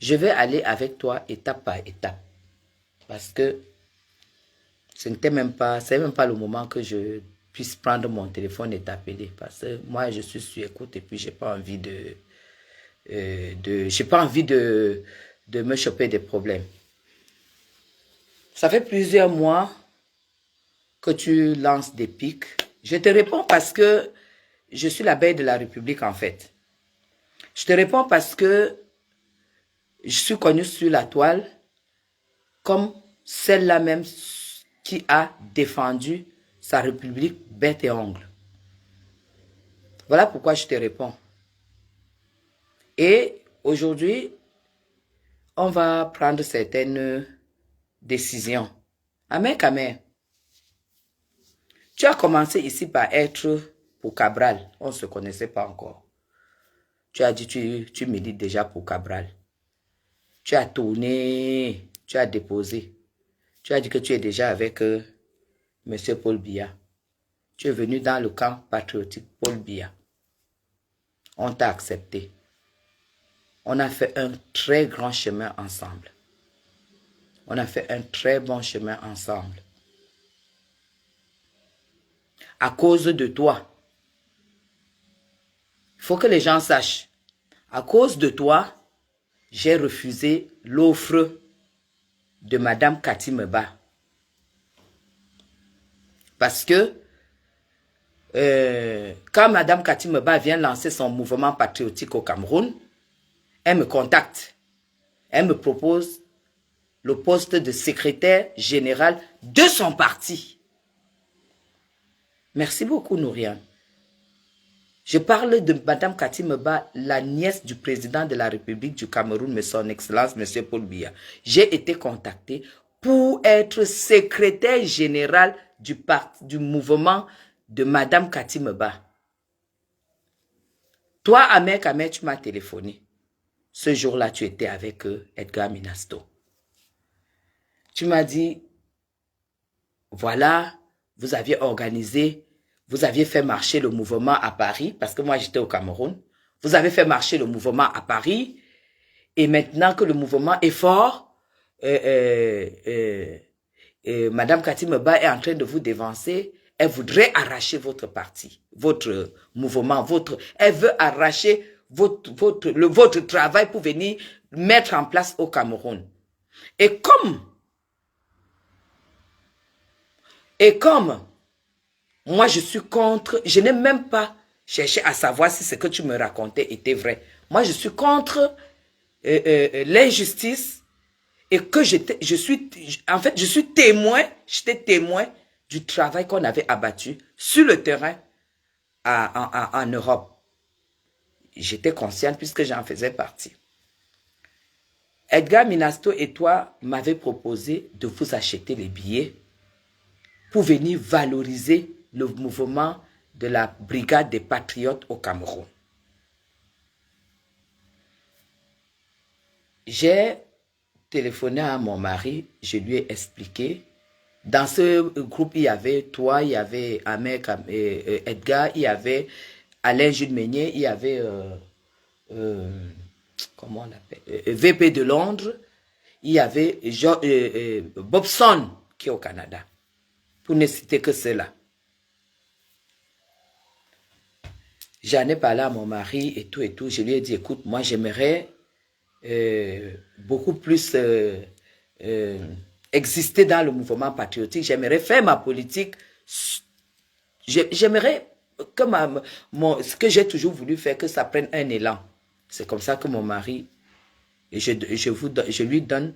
Je vais aller avec toi étape par étape. Parce que c'est même pas le moment que je puisse prendre mon téléphone et t'appeler. Parce que moi, je suis sur écoute et puis j'ai pas envie j'ai pas envie de me choper des problèmes. Ça fait plusieurs mois que tu lances des pics. Je te réponds parce que je suis la belle de la République en fait. Je te réponds parce que je suis connue sur la toile comme celle-là même qui a défendu sa République bête et ongle. Voilà pourquoi je te réponds. Et aujourd'hui, on va prendre certaines décisions. Amen, Kamer. Tu as commencé ici par être pour Cabral. On ne se connaissait pas encore. Tu as dit tu milites déjà pour Cabral. Tu as tourné, tu as déposé. Tu as dit que tu es déjà avec M. Paul Biya. Tu es venu dans le camp patriotique Paul Biya. On t'a accepté. On a fait un très grand chemin ensemble. On a fait un très bon chemin ensemble. À cause de toi, il faut que les gens sachent, à cause de toi, j'ai refusé l'offre de Madame Katimeba. Parce que quand Madame Katimeba vient lancer son mouvement patriotique au Cameroun, elle me contacte. Elle me propose le poste de secrétaire général de son parti. Merci beaucoup, Nouriane. Je parle de Madame Katimeba, la nièce du président de la République du Cameroun, mais son Excellence, M. Paul Biya. J'ai été contacté pour être secrétaire général du mouvement de Madame Katimeba. Toi, Ahmed Kamer, tu m'as téléphoné. Ce jour-là, tu étais avec Edgar Minasto. Tu m'as dit, voilà, vous aviez organisé, vous aviez fait marcher le mouvement à Paris, parce que moi j'étais au Cameroun. Vous avez fait marcher le mouvement à Paris, et maintenant que le mouvement est fort, Madame Katimeba est en train de vous dévancer. Elle voudrait arracher votre parti, votre mouvement, elle veut arracher votre travail pour venir mettre en place au Cameroun. Et comme moi je suis contre, je n'ai même pas cherché à savoir si ce que tu me racontais était vrai. Moi je suis contre l'injustice et que je suis témoin, j'étais témoin du travail qu'on avait abattu sur le terrain en Europe. J'étais consciente puisque j'en faisais partie. Edgar Minasto et toi m'avez proposé de vous acheter les billets pour venir valoriser le mouvement de la brigade des patriotes au Cameroun. J'ai téléphoné à mon mari, je lui ai expliqué. Dans ce groupe, il y avait toi, il y avait Ahmed, Edgar, il y avait Alain Jules Meunier, il y avait, comment on l'appelle, VP de Londres, il y avait Bobson qui est au Canada, pour ne citer que cela. J'en ai parlé à mon mari et tout, je lui ai dit, écoute, moi j'aimerais beaucoup plus exister dans le mouvement patriotique. J'aimerais faire ma politique. J'aimerais que ce que j'ai toujours voulu faire, que ça prenne un élan. C'est comme ça que mon mari, je lui donne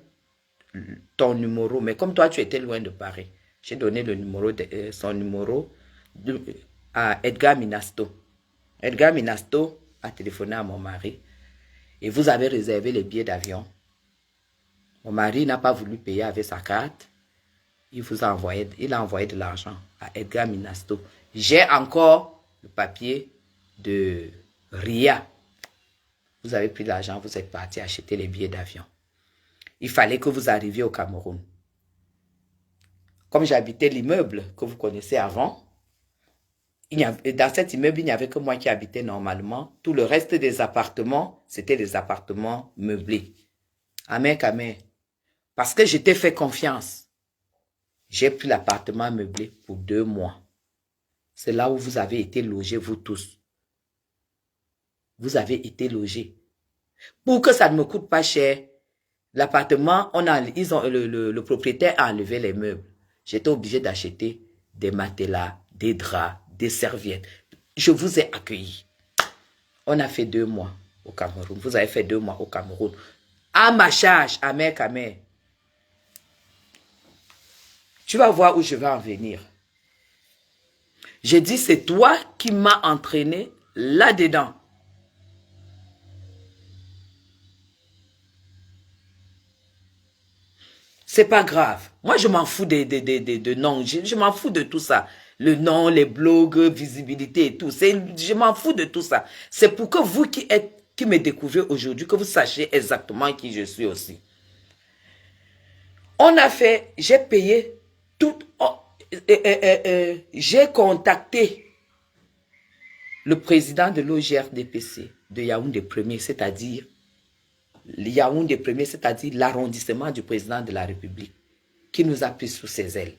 ton numéro. Mais comme toi, tu étais loin de Paris, j'ai donné le numéro son numéro à Edgar Minasto. Edgar Minasto a téléphoné à mon mari. Et vous avez réservé les billets d'avion. Mon mari n'a pas voulu payer avec sa carte. Il a envoyé de l'argent à Edgar Minasto. J'ai encore le papier de RIA. Vous avez pris l'argent, vous êtes parti acheter les billets d'avion. Il fallait que vous arriviez au Cameroun. Comme j'habitais l'immeuble que vous connaissez avant, dans cet immeuble, il n'y avait que moi qui habitais normalement. Tout le reste des appartements, c'était des appartements meublés. Amen, amen. Parce que je t'ai fait confiance. J'ai pris l'appartement meublé pour 2 mois. C'est là où vous avez été logés, vous tous. Vous avez été logés. Pour que ça ne me coûte pas cher, l'appartement, le propriétaire a enlevé les meubles. J'étais obligé d'acheter des matelas, des draps, des serviettes. Je vous ai accueillis. On a fait 2 mois au Cameroun. Vous avez fait 2 mois au Cameroun. À ma charge, à mère. Tu vas voir où je vais en venir. J'ai dit, c'est toi qui m'as entraîné là-dedans. C'est pas grave. Moi, je m'en fous de noms. Je m'en fous de tout ça. Le nom, les blogs, visibilité et tout. Je m'en fous de tout ça. C'est pour que vous qui me découvrez aujourd'hui, que vous sachiez exactement qui je suis aussi. On a fait, j'ai payé tout. J'ai contacté le président de l'OGRDPC de Yaoundé 1er, c'est-à-dire Yaoundé 1er, c'est-à-dire l'arrondissement du président de la République, qui nous a pris sous ses ailes.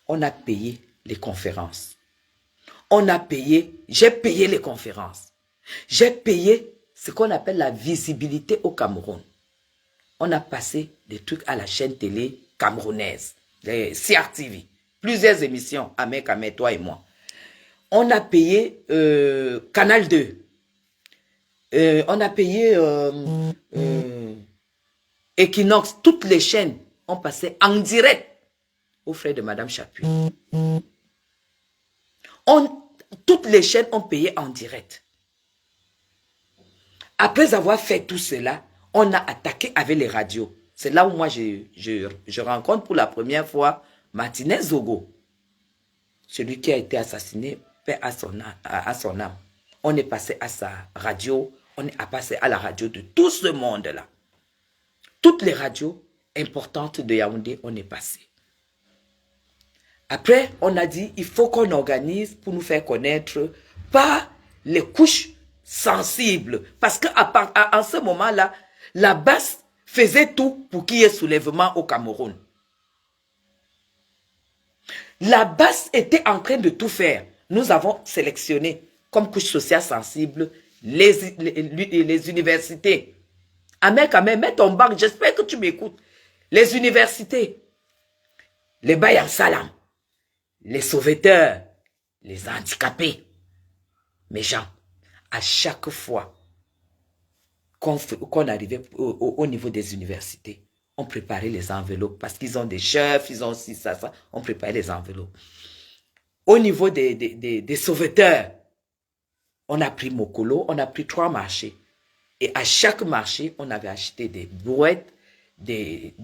On a payé les conférences. J'ai payé les conférences. J'ai payé ce qu'on appelle la visibilité au Cameroun. On a passé des trucs à la chaîne télé camerounaise, les CRTV, plusieurs émissions, Amek, toi et moi. On a payé Canal 2. On a payé Equinox. Toutes les chaînes ont passé en direct aux frais de Madame Chapuis. Toutes les chaînes ont payé en direct. Après avoir fait tout cela, on a attaqué avec les radios. C'est là où moi, je rencontre pour la première fois Martinez Zogo. Celui qui a été assassiné, paix à son âme. On est passé à sa radio, on est passé à la radio de tout ce monde-là. Toutes les radios importantes de Yaoundé, on est passé. Après, on a dit, il faut qu'on organise pour nous faire connaître par les couches sensibles. Parce qu'en ce moment-là, la base faisait tout pour qu'il y ait soulèvement au Cameroun. La base était en train de tout faire. Nous avons sélectionné comme couche sociale sensible les universités. Amen, mets ton bac, j'espère que tu m'écoutes. Les universités, les Bayan Salam, les sauveteurs, les handicapés. Mes gens, à chaque fois qu'on arrivait au niveau des universités, on préparait les enveloppes parce qu'ils ont des chefs, ils ont aussi ça. On préparait les enveloppes. Au niveau des sauveteurs, on a pris Mokolo, on a pris 3 marchés. Et à chaque marché, on avait acheté des brouettes, des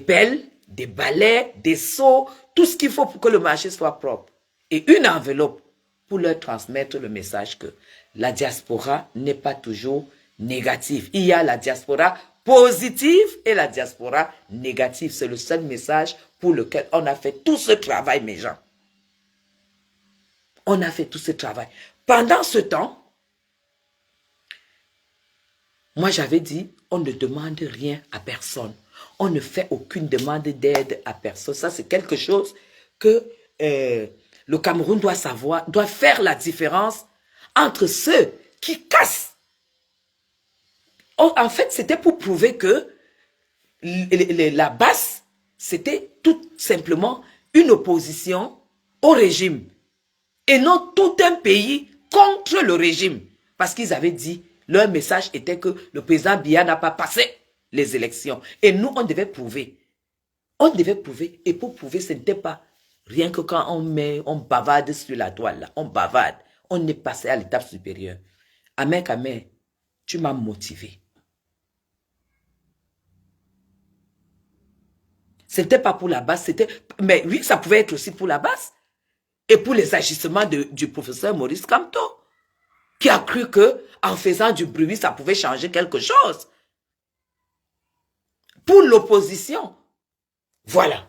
pelles, des balais, des seaux, tout ce qu'il faut pour que le marché soit propre. Et une enveloppe pour leur transmettre le message que la diaspora n'est pas toujours négative. Il y a la diaspora positive et la diaspora négative. C'est le seul message pour lequel on a fait tout ce travail, mes gens. On a fait tout ce travail. Pendant ce temps, moi j'avais dit, on ne demande rien à personne. On ne fait aucune demande d'aide à personne. Ça, c'est quelque chose que le Cameroun doit savoir, doit faire la différence entre ceux qui cassent. En fait, c'était pour prouver que la base, c'était tout simplement une opposition au régime. Et non tout un pays contre le régime. Parce qu'ils avaient dit, leur message était que le président Biya n'a pas passé les élections. Et nous, on devait prouver. On devait prouver. Et pour prouver, ce n'était pas rien que quand on bavarde sur la toile. Là, on bavarde. On est passé à l'étape supérieure. Amen, tu m'as motivé. Ce n'était pas pour la base, c'était... Mais oui, ça pouvait être aussi pour la base. Et pour les agissements du professeur Maurice Kamto, qui a cru que en faisant du bruit, ça pouvait changer quelque chose. Pour l'opposition. Voilà.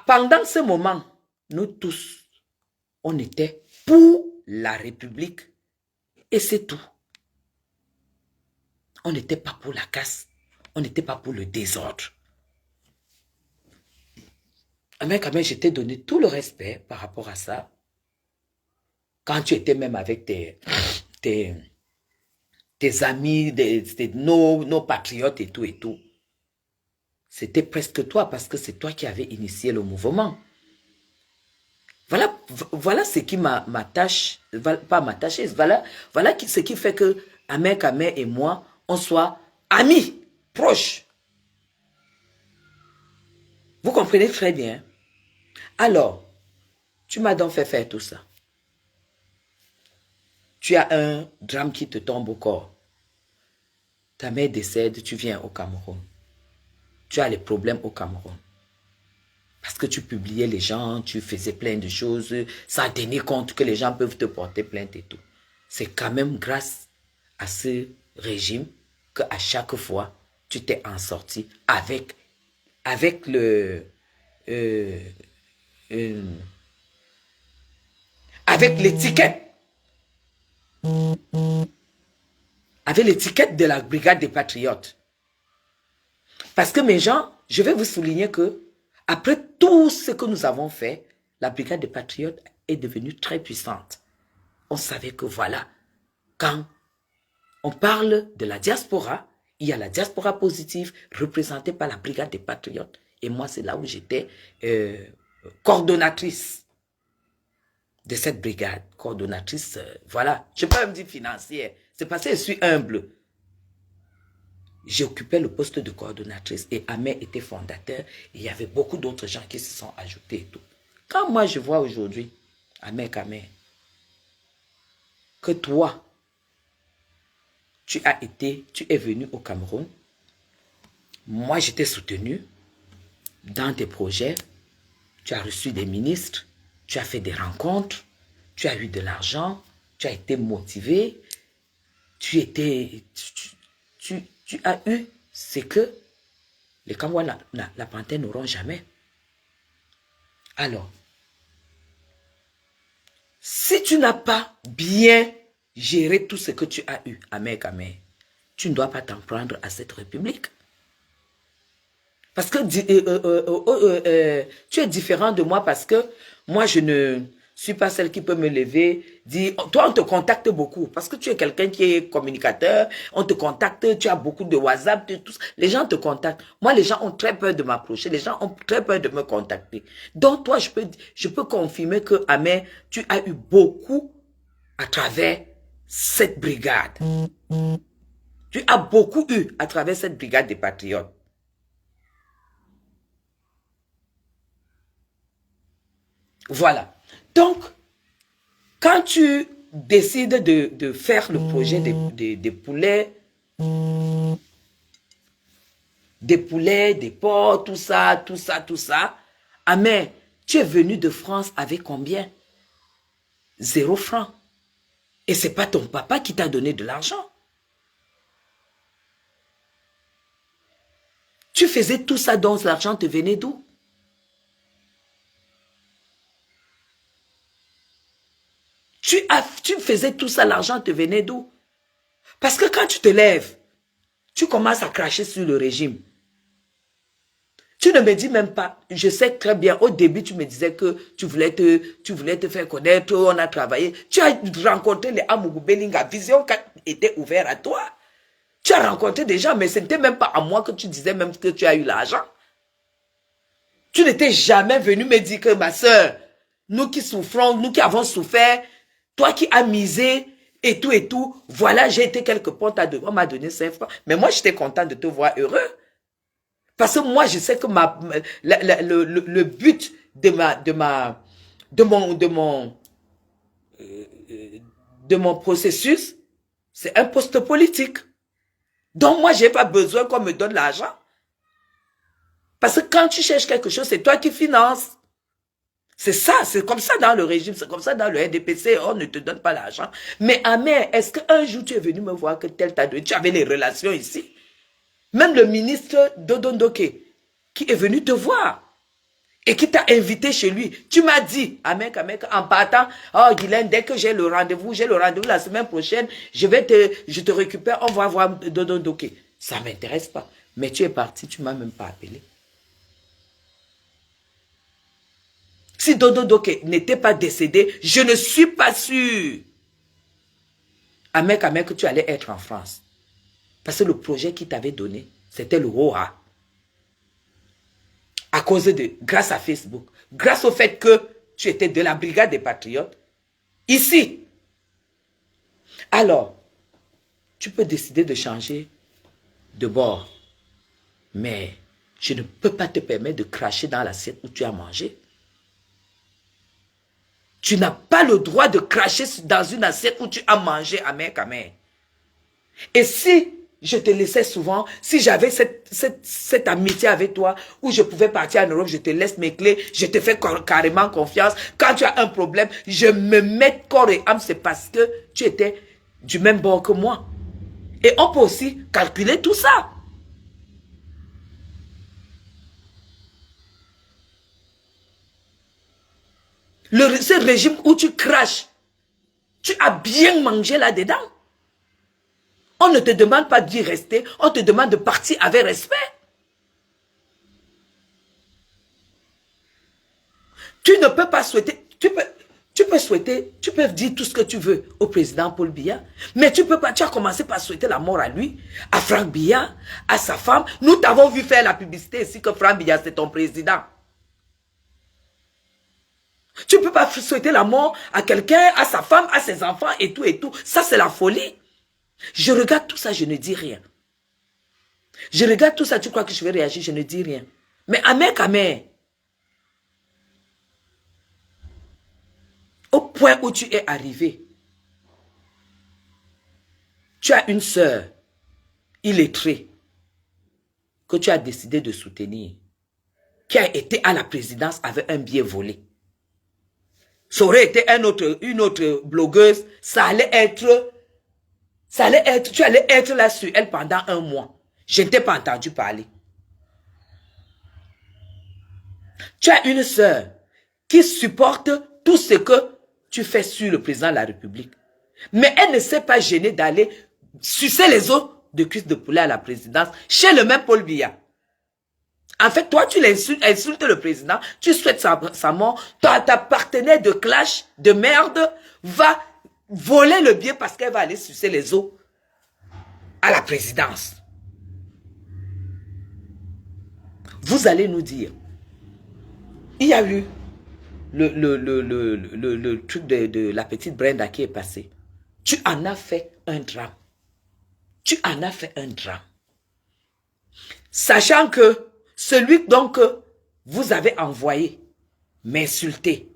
Pendant ce moment, nous tous, on était pour la République. Et c'est tout. On n'était pas pour la casse. On n'était pas pour le désordre. Quand même, je t'ai donné tout le respect par rapport à ça. Quand tu étais même avec tes amis, nos patriotes et tout et tout. C'était presque toi parce que c'est toi qui avais initié le mouvement. Voilà ce qui m'attache, pas m'attacher, voilà ce qui fait que Ahmed Kamé et moi, on soit amis, proches. Vous comprenez très bien. Alors, tu m'as donc fait faire tout ça. Tu as un drame qui te tombe au corps. Ta mère décède, tu viens au Cameroun. Tu as les problèmes au Cameroun. Parce que tu publiais les gens, tu faisais plein de choses, sans tenir compte que les gens peuvent te porter plainte et tout. C'est quand même grâce à ce régime qu'à chaque fois, tu t'es en sorti avec l'étiquette. Avec l'étiquette de la brigade des patriotes. Parce que mes gens, je vais vous souligner que après tout ce que nous avons fait, la brigade des patriotes est devenue très puissante. On savait que voilà, quand on parle de la diaspora, il y a la diaspora positive représentée par la brigade des patriotes. Et moi, c'est là où j'étais coordonnatrice de cette brigade. Coordonnatrice, voilà. Je ne peux pas me dire financière. C'est parce que je suis humble. J'occupais le poste de coordonnatrice et Ahmed était fondateur. Et il y avait beaucoup d'autres gens qui se sont ajoutés et tout. Quand moi je vois aujourd'hui, Ahmed Kamé, que toi, tu es venu au Cameroun, moi je t'ai soutenu dans tes projets, tu as reçu des ministres, tu as fait des rencontres, tu as eu de l'argent, tu as été motivé, tu as eu ce que les Camerounais, la Panthère n'auront jamais. Alors, si tu n'as pas bien géré tout ce que tu as eu, Ahmed Kamé, tu ne dois pas t'en prendre à cette république. Parce que tu es différent de moi parce que moi, je ne suis pas celle qui peut me lever, dire, toi, on te contacte beaucoup parce que tu es quelqu'un qui est communicateur, on te contacte, tu as beaucoup de WhatsApp, les gens te contactent. Moi, les gens ont très peur de m'approcher, les gens ont très peur de me contacter. Donc, toi, je peux confirmer que, Ahmed, tu as eu beaucoup à travers cette brigade. Tu as beaucoup eu à travers cette brigade des patriotes. Voilà. Donc, quand tu décides de faire le projet des poulets, des porcs, tout ça, Ahmed, tu es venu de France avec combien? 0 franc. Et c'est pas ton papa qui t'a donné de l'argent. Tu faisais tout ça, donc l'argent te venait d'où? Tu faisais tout ça, l'argent te venait d'où? Parce que quand tu te lèves, tu commences à cracher sur le régime. Tu ne me dis même pas, je sais très bien, au début tu me disais que tu voulais te faire connaître, on a travaillé. Tu as rencontré les Amougou Belinga, Vision était ouverte à toi. Tu as rencontré des gens, mais ce n'était même pas à moi que tu disais même que tu as eu l'argent. Tu n'étais jamais venu me dire que ma soeur, nous qui souffrons, nous qui avons souffert, toi qui as misé et tout, voilà, j'ai été quelque part, on m'a donné 5 francs. Mais moi, j'étais content de te voir heureux. Parce que moi, je sais que le but de mon processus, c'est un poste politique. Donc moi, je n'ai pas besoin qu'on me donne l'argent. Parce que quand tu cherches quelque chose, c'est toi qui finances. C'est ça, c'est comme ça dans le régime, c'est comme ça dans le RDPC, on ne te donne pas l'argent. Mais Ahmed, est-ce qu'un jour tu es venu me voir que tel t'a donné, tu avais les relations ici? Même le ministre Dodondoke, qui est venu te voir, et qui t'a invité chez lui. Tu m'as dit, en partant, oh Guylaine, dès que j'ai le rendez-vous la semaine prochaine, je te récupère, on va voir Dodo Doké. Ça ne m'intéresse pas. Mais tu es parti, tu ne m'as même pas appelé. Si Dodo Doké n'était pas décédé, je ne suis pas sûr. Que tu allais être en France. Parce que le projet qu'il t'avait donné, c'était le ROA. Grâce à Facebook, grâce au fait que tu étais de la brigade des patriotes, ici. Alors, tu peux décider de changer de bord. Mais je ne peux pas te permettre de cracher dans l'assiette où tu as mangé. Tu n'as pas le droit de cracher dans une assiette où tu as mangé, Et si je te laissais souvent, si j'avais cette amitié avec toi, où je pouvais partir en Europe, je te laisse mes clés, je te fais carrément confiance. Quand tu as un problème, je me mets corps et âme, c'est parce que tu étais du même bord que moi. Et on peut aussi calculer tout ça. Ce régime où tu craches, tu as bien mangé là-dedans. On ne te demande pas d'y rester, on te demande de partir avec respect. Tu ne peux pas souhaiter, tu peux souhaiter, tu peux dire tout ce que tu veux au président Paul Biya, mais tu peux pas, tu as commencé par souhaiter la mort à lui, à Franck Biya, à sa femme. Nous t'avons vu faire la publicité ici que Franck Biya c'est ton président. Tu ne peux pas souhaiter la mort à quelqu'un, à sa femme, à ses enfants et tout et tout. Ça c'est la folie. Je regarde tout ça, je ne dis rien. Je regarde tout ça, tu crois que je vais réagir, je ne dis rien. Mais Amé, au point où tu es arrivé, tu as une sœur illettrée que tu as décidé de soutenir, qui a été à la présidence avec un billet volé. Ça aurait été une autre blogueuse, tu allais être là sur elle pendant un mois. Je ne t'ai pas entendu parler. Tu as une sœur qui supporte tout ce que tu fais sur le président de la République. Mais elle ne s'est pas gênée d'aller sucer les os de cuisses de poulet à la présidence chez le même Paul Biya. En fait, toi, tu insultes le président, tu souhaites sa mort, ta partenaire de clash, de merde, va voler le bien parce qu'elle va aller sucer les os à la présidence. Vous allez nous dire, il y a eu le truc de la petite Brenda qui est passé. Tu en as fait un drame. Tu en as fait un drame. Sachant que celui donc que vous avez envoyé m'insulter,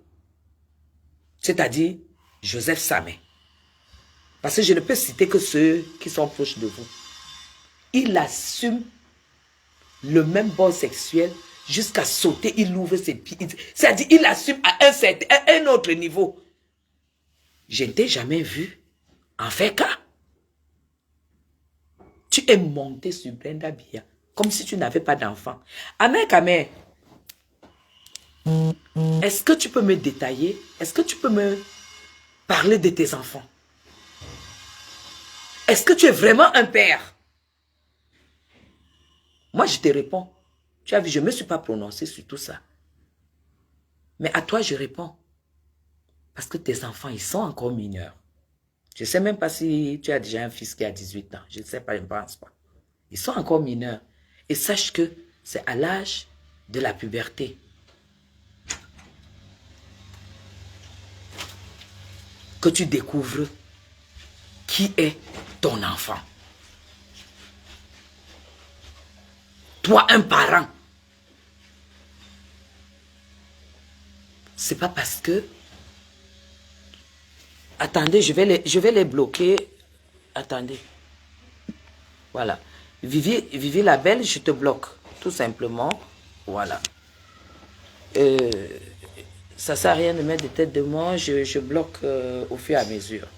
c'est-à-dire Joseph Samé, parce que je ne peux citer que ceux qui sont proches de vous, il assume le même bord sexuel jusqu'à sauter, il ouvre ses pieds, c'est-à-dire il assume à un autre niveau. Je ne t'ai jamais vu en fait cas. Tu es monté sur Brenda Biya comme si tu n'avais pas d'enfant. Amé, est-ce que tu peux me détailler? Est-ce que tu peux me parler de tes enfants? Est-ce que tu es vraiment un père? Moi, je te réponds. Tu as vu, je ne me suis pas prononcé sur tout ça. Mais à toi, je réponds. Parce que tes enfants, ils sont encore mineurs. Je ne sais même pas si tu as déjà un fils qui a 18 ans. Je ne sais pas, je ne pense pas. Ils sont encore mineurs. Et sache que c'est à l'âge de la puberté que tu découvres qui est ton enfant. Toi, un parent. C'est pas parce que... Attendez, je vais les bloquer. Attendez. Voilà. Vivi la belle, je te bloque. Tout simplement. Voilà. Ça ne sert à rien de mettre des têtes de moi. Je bloque au fur et à mesure.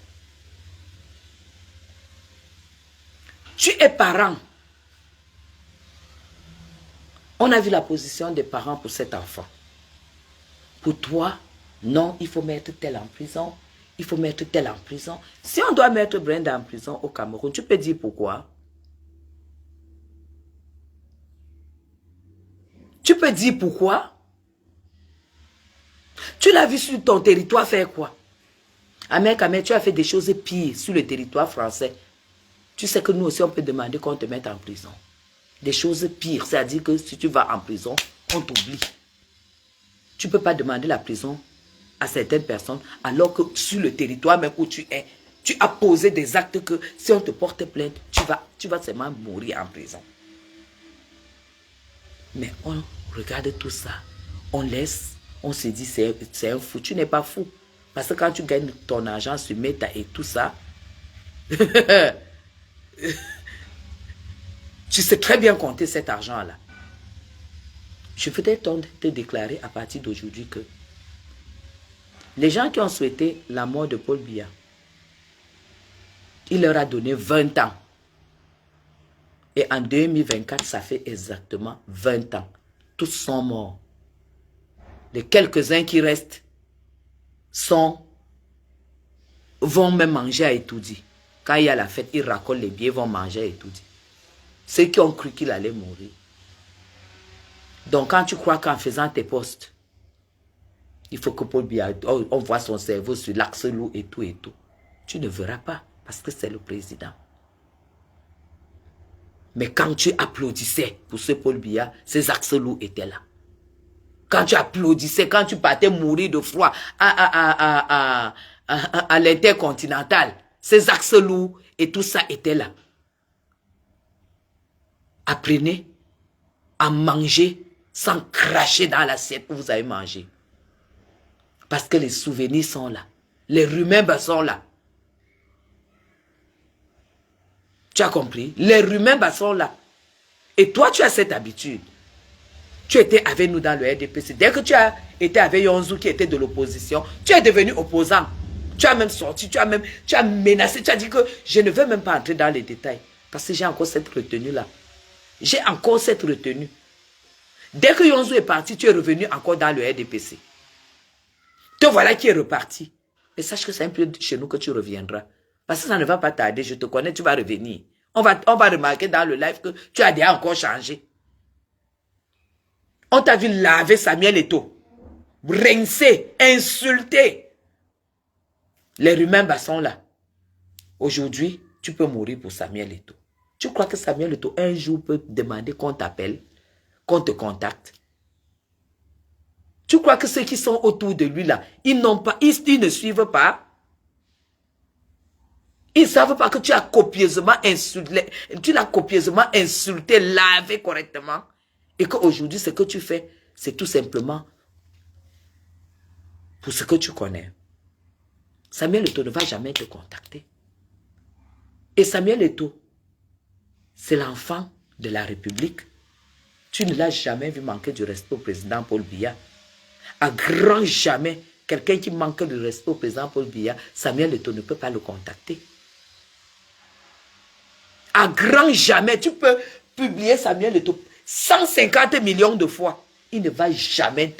Tu es parent. On a vu la position des parents pour cet enfant. Pour toi, non, il faut mettre tel en prison. Il faut mettre tel en prison. Si on doit mettre Brenda en prison au Cameroun, tu peux dire pourquoi? Tu peux dire pourquoi? Tu l'as vu sur ton territoire faire quoi? Ahmed Kamel, tu as fait des choses pires sur le territoire français. Tu sais que nous aussi, on peut demander qu'on te mette en prison. Des choses pires, c'est-à-dire que si tu vas en prison, on t'oublie. Tu ne peux pas demander la prison à certaines personnes, alors que sur le territoire même où tu es, tu as posé des actes que si on te porte plainte, tu vas seulement mourir en prison. Mais on regarde tout ça, on laisse, on se dit c'est un fou. Tu n'es pas fou. Parce que quand tu gagnes ton argent sur Meta et tout ça, tu sais très bien compter cet argent-là. Je voudrais te déclarer à partir d'aujourd'hui que les gens qui ont souhaité la mort de Paul Biya, il leur a donné 20 ans. Et en 2024, ça fait exactement 20 ans. Tous sont morts. Les quelques-uns qui restent vont même manger à Etoudi. Quand il y a la fête, ils racolent les billets, vont manger à Etoudi. Ceux qui ont cru qu'il allait mourir. Donc quand tu crois qu'en faisant tes postes, il faut que Paul Biya, on voit son cerveau sur l'axe lourd et tout, tu ne verras pas parce que c'est le président. Mais quand tu applaudissais pour ce Paul Biya, ces axes lourds étaient là. Quand tu applaudissais, quand tu partais mourir de froid à l'intercontinental, ces axes lourds et tout ça était là. Apprenez à manger sans cracher dans l'assiette où vous avez mangé. Parce que les souvenirs sont là. Les remembers sont là. Tu as compris? Les remembers sont là. Et toi, tu as cette habitude. Tu étais avec nous dans le RDPC. Dès que tu as été avec Yonzou qui était de l'opposition, tu es devenu opposant. Tu as même sorti, tu as menacé, tu as dit que je ne veux même pas entrer dans les détails. Parce que j'ai encore cette retenue-là. J'ai encore cette retenue. Dès que Yonzou est parti, tu es revenu encore dans le RDPC. Te voilà qui est reparti. Et sache que c'est un peu chez nous que tu reviendras. Parce que ça ne va pas tarder, je te connais, tu vas revenir. On va remarquer dans le live que tu as déjà encore changé. On t'a vu laver Samuel Eto'o, rincer, insulter. Les remembers sont là. Aujourd'hui, tu peux mourir pour Samuel Eto'o. Tu crois que Samuel Eto'o un jour peut demander qu'on t'appelle, qu'on te contacte? Tu crois que ceux qui sont autour de lui là, ils ne suivent pas? Ils ne savent pas que tu as copieusement insulté, lavé correctement. Et qu'aujourd'hui, ce que tu fais, c'est tout simplement pour ce que tu connais. Samuel Eto'o ne va jamais te contacter. Et Samuel Eto'o, c'est l'enfant de la République. Tu ne l'as jamais vu manquer du respect au président Paul Biya. À grand jamais, quelqu'un qui manque de respect au président Paul Biya, Samuel Eto'o ne peut pas le contacter. À grand jamais, tu peux publier Samuel Eto'o 150 millions de fois. Il ne va jamais te